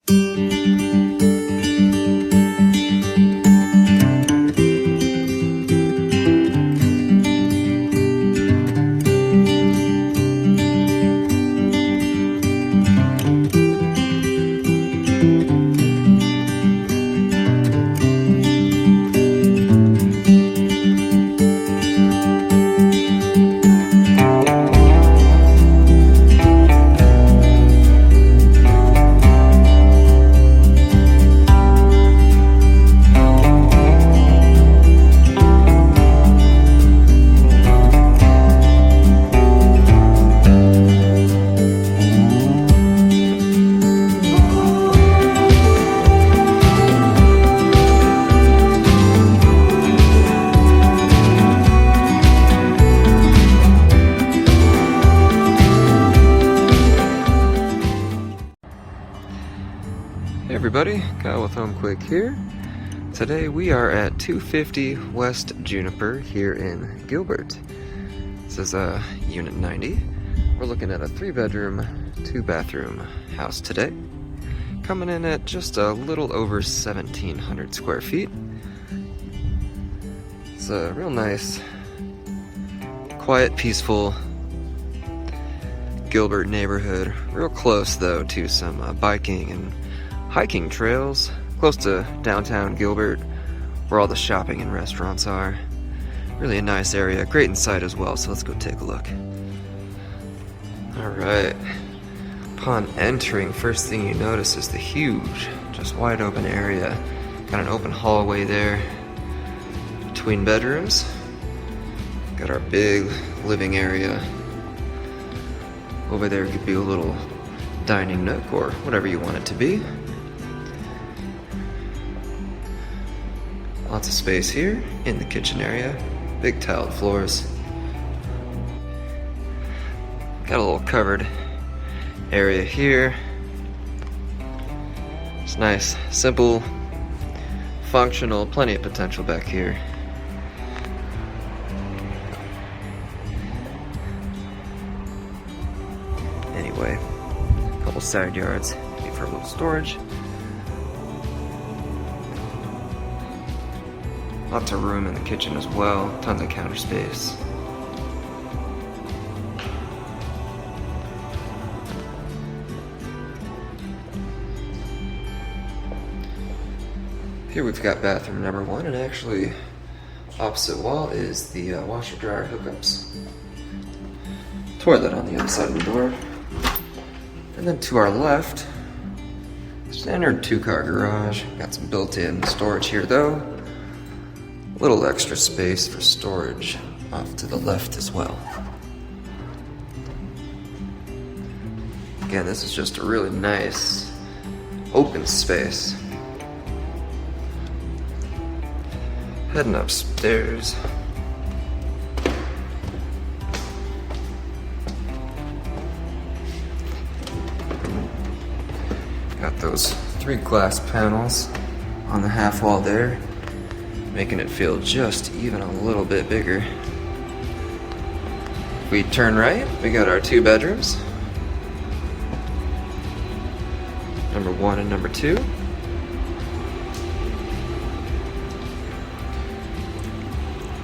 Hey everybody, Kyle with Homeqwik here. Today we are at 250 West Juniper here in Gilbert. This is Unit 90. We're looking at a 3-bedroom, 2-bathroom house today. Coming in at just a little over 1,700 square feet. It's a real nice, quiet, peaceful Gilbert neighborhood. Real close though to some biking and hiking trails, close to downtown Gilbert, where all the shopping and restaurants are. Really a nice area, great inside as well, so let's go take a look. Alright, upon entering, first thing you notice is the huge, just wide open area. Got an open hallway there between bedrooms. Got our big living area. Over there could be a little dining nook or whatever you want it to be. Lots of space here in the kitchen area. Big tiled floors. Got a little covered area here. It's nice, simple, functional, plenty of potential back here. Anyway, a couple side yards for a little storage. Lots of room in the kitchen as well, tons of counter space. Here we've got bathroom number 1, and actually opposite wall is the washer dryer hookups. Toilet on the other side of the door. And then to our left, standard 2-car garage. Got some built-in storage here though. A little extra space for storage off to the left as well. Again, this is just a really nice open space. Heading upstairs. Got those 3 glass panels on the half wall there, making it feel just even a little bit bigger. If we turn right, we got our 2 bedrooms. Number 1 and number 2.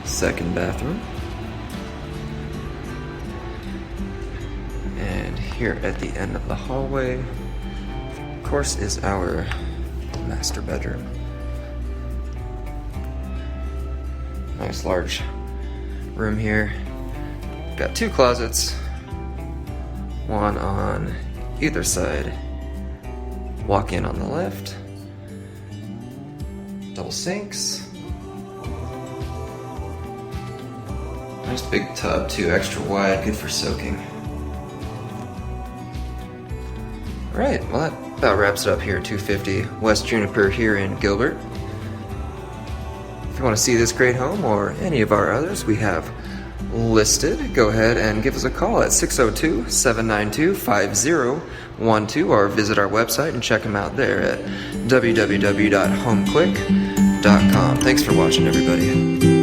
Second bathroom. And here at the end of the hallway, of course, is our master bedroom. Nice large room here. Got 2 closets, one on either side. Walk in on the left. Double sinks. Nice big tub too, extra wide, good for soaking. Alright, well that about wraps it up here at 250 West Juniper here in Gilbert. If you want to see this great home or any of our others we have listed, go ahead and give us a call at 602-792-5012 or visit our website and check them out there at www.homeqwik.com. Thanks for watching, everybody.